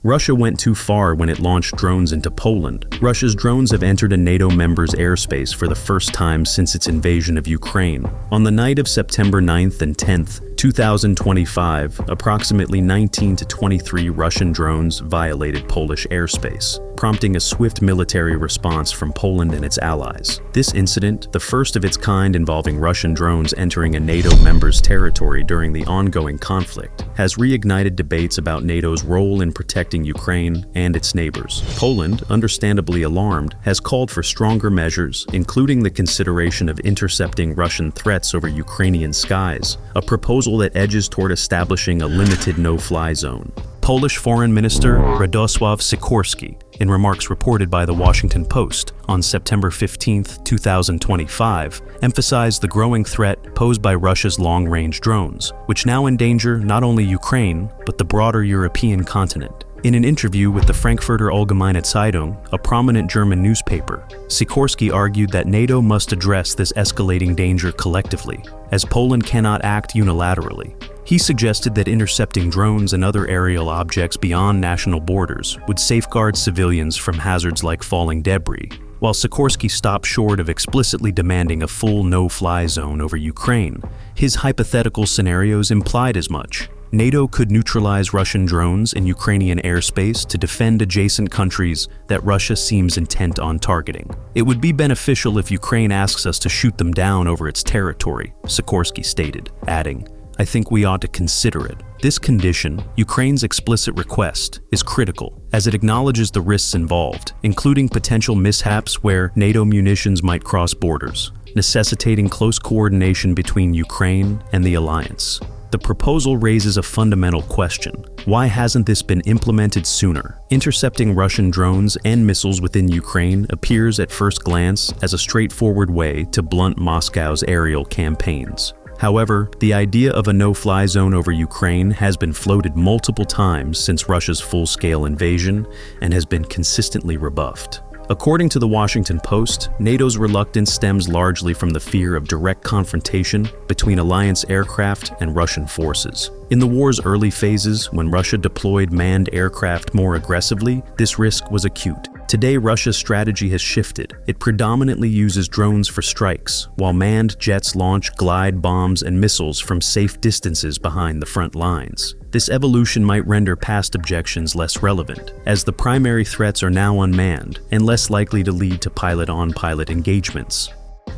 Russia went too far when it launched drones into Poland. Russia's drones have entered a NATO member's airspace for the first time since its invasion of Ukraine. On the night of September 9th and 10th, 2025, approximately 19 to 23 Russian drones violated Polish airspace, prompting a swift military response from Poland and its allies. This incident, the first of its kind involving Russian drones entering a NATO member's territory during the ongoing conflict, has reignited debates about NATO's role in protecting Ukraine and its neighbors. Poland, understandably alarmed, has called for stronger measures, including the consideration of intercepting Russian threats over Ukrainian skies, a proposal that edges toward establishing a limited no-fly zone. Polish Foreign Minister Radosław Sikorski, in remarks reported by the Washington Post on September 15, 2025, emphasized the growing threat posed by Russia's long-range drones, which now endanger not only Ukraine, but the broader European continent. In an interview with the Frankfurter Allgemeine Zeitung, a prominent German newspaper, Sikorski argued that NATO must address this escalating danger collectively, as Poland cannot act unilaterally. He suggested that intercepting drones and other aerial objects beyond national borders would safeguard civilians from hazards like falling debris. While Sikorski stopped short of explicitly demanding a full no-fly zone over Ukraine, his hypothetical scenarios implied as much. NATO could neutralize Russian drones in Ukrainian airspace to defend adjacent countries that Russia seems intent on targeting. It would be beneficial if Ukraine asks us to shoot them down over its territory, Sikorski stated, adding, "I think we ought to consider it." This condition, Ukraine's explicit request, is critical, as it acknowledges the risks involved, including potential mishaps where NATO munitions might cross borders, necessitating close coordination between Ukraine and the alliance. The proposal raises a fundamental question. Why hasn't this been implemented sooner? Intercepting Russian drones and missiles within Ukraine appears at first glance as a straightforward way to blunt Moscow's aerial campaigns. However, the idea of a no-fly zone over Ukraine has been floated multiple times since Russia's full-scale invasion and has been consistently rebuffed. According to the Washington Post, NATO's reluctance stems largely from the fear of direct confrontation between alliance aircraft and Russian forces. In the war's early phases, when Russia deployed manned aircraft more aggressively, this risk was acute. Today, Russia's strategy has shifted. It predominantly uses drones for strikes, while manned jets launch glide bombs and missiles from safe distances behind the front lines. This evolution might render past objections less relevant, as the primary threats are now unmanned and less likely to lead to pilot-on-pilot engagements.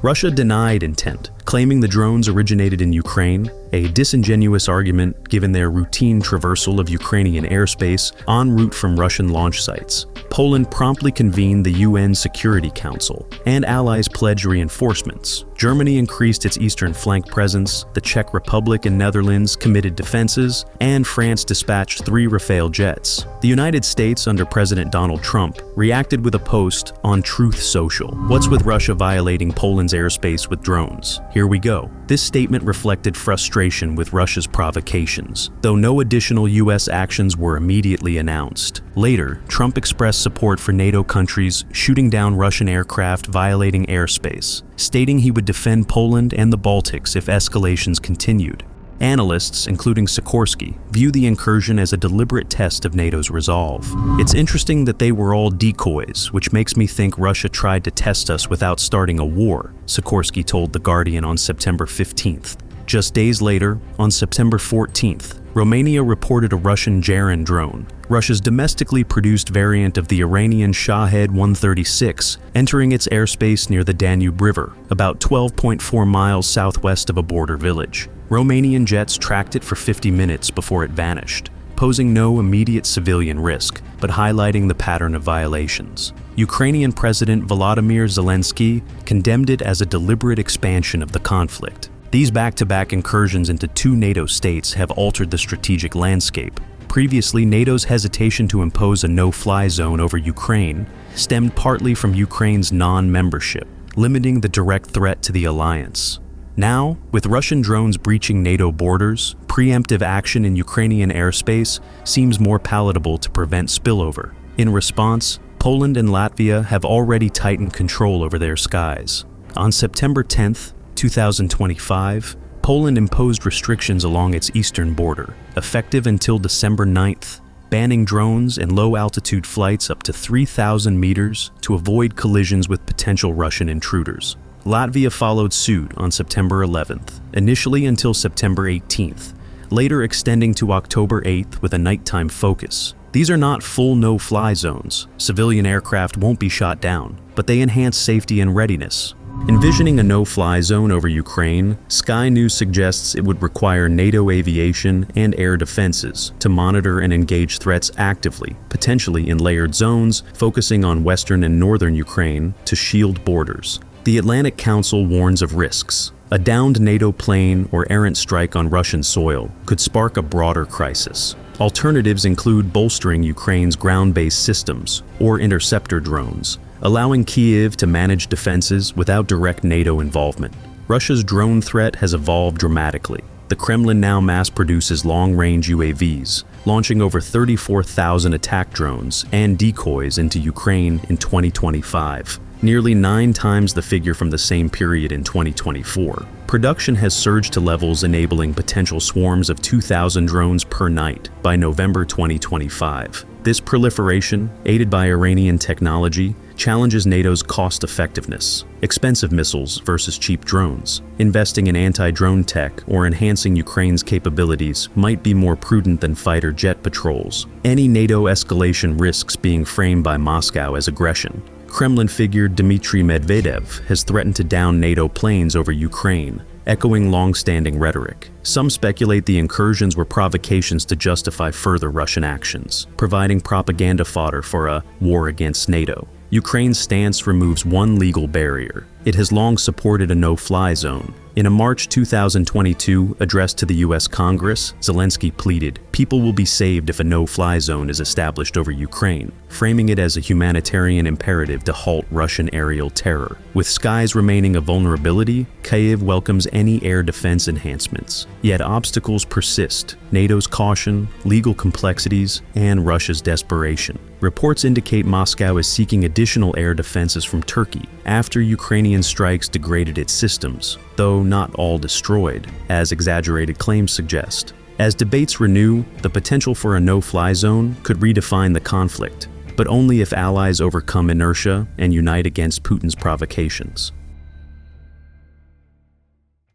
Russia denied intent, claiming the drones originated in Ukraine, a disingenuous argument given their routine traversal of Ukrainian airspace en route from Russian launch sites. Poland promptly convened the UN Security Council, and allies pledged reinforcements. Germany increased its eastern flank presence, the Czech Republic and Netherlands committed defenses, and France dispatched 3 Rafale jets. The United States, under President Donald Trump, reacted with a post on Truth Social. "What's with Russia violating Poland's airspace with drones? Here we go." This statement reflected frustration with Russia's provocations, though no additional U.S. actions were immediately announced. Later, Trump expressed support for NATO countries shooting down Russian aircraft violating airspace, stating he would defend Poland and the Baltics if escalations continued. Analysts, including Sikorski, view the incursion as a deliberate test of NATO's resolve. "It's interesting that they were all decoys, which makes me think Russia tried to test us without starting a war," Sikorski told The Guardian on September 15th. Just days later, on September 14th, Romania reported a Russian Jaran drone, Russia's domestically produced variant of the Iranian Shahed 136, entering its airspace near the Danube River, about 12.4 miles southwest of a border village. Romanian jets tracked it for 50 minutes before it vanished, posing no immediate civilian risk, but highlighting the pattern of violations. Ukrainian President Volodymyr Zelensky condemned it as a deliberate expansion of the conflict. These back-to-back incursions into 2 NATO states have altered the strategic landscape. Previously, NATO's hesitation to impose a no-fly zone over Ukraine stemmed partly from Ukraine's non-membership, limiting the direct threat to the alliance. Now, with Russian drones breaching NATO borders, preemptive action in Ukrainian airspace seems more palatable to prevent spillover. In response, Poland and Latvia have already tightened control over their skies. On September 10th, 2025, Poland imposed restrictions along its eastern border, effective until December 9th. banning drones and low-altitude flights up to 3,000 meters to avoid collisions with potential Russian intruders. Latvia followed suit on September 11th, initially until September 18th, later extending to October 8th with a nighttime focus. These are not full no-fly zones. Civilian aircraft won't be shot down, but they enhance safety and readiness. Envisioning a no-fly zone over Ukraine, Sky News suggests it would require NATO aviation and air defenses to monitor and engage threats actively, potentially in layered zones, focusing on western and northern Ukraine to shield borders. The Atlantic Council warns of risks. A downed NATO plane or errant strike on Russian soil could spark a broader crisis. Alternatives include bolstering Ukraine's ground-based systems or interceptor drones, allowing Kyiv to manage defenses without direct NATO involvement. Russia's drone threat has evolved dramatically. The Kremlin now mass-produces long-range UAVs, launching over 34,000 attack drones and decoys into Ukraine in 2025, nearly 9 times the figure from the same period in 2024. Production has surged to levels enabling potential swarms of 2,000 drones per night by November 2025. This proliferation, aided by Iranian technology, challenges NATO's cost-effectiveness. Expensive missiles versus cheap drones. Investing in anti-drone tech or enhancing Ukraine's capabilities might be more prudent than fighter jet patrols. Any NATO escalation risks being framed by Moscow as aggression. Kremlin figure Dmitry Medvedev has threatened to down NATO planes over Ukraine, echoing long-standing rhetoric. Some speculate the incursions were provocations to justify further Russian actions, providing propaganda fodder for a war against NATO. Ukraine's stance removes one legal barrier. It has long supported a no-fly zone. In a March 2022 address to the U.S. Congress, Zelensky pleaded, "People will be saved if a no-fly zone is established over Ukraine," framing it as a humanitarian imperative to halt Russian aerial terror. With skies remaining a vulnerability, Kyiv welcomes any air defense enhancements. Yet obstacles persist: NATO's caution, legal complexities, and Russia's desperation. Reports indicate Moscow is seeking additional air defenses from Turkey after Ukrainian strikes degraded its systems, though not all destroyed, as exaggerated claims suggest. As debates renew, the potential for a no-fly zone could redefine the conflict, but only if allies overcome inertia and unite against Putin's provocations.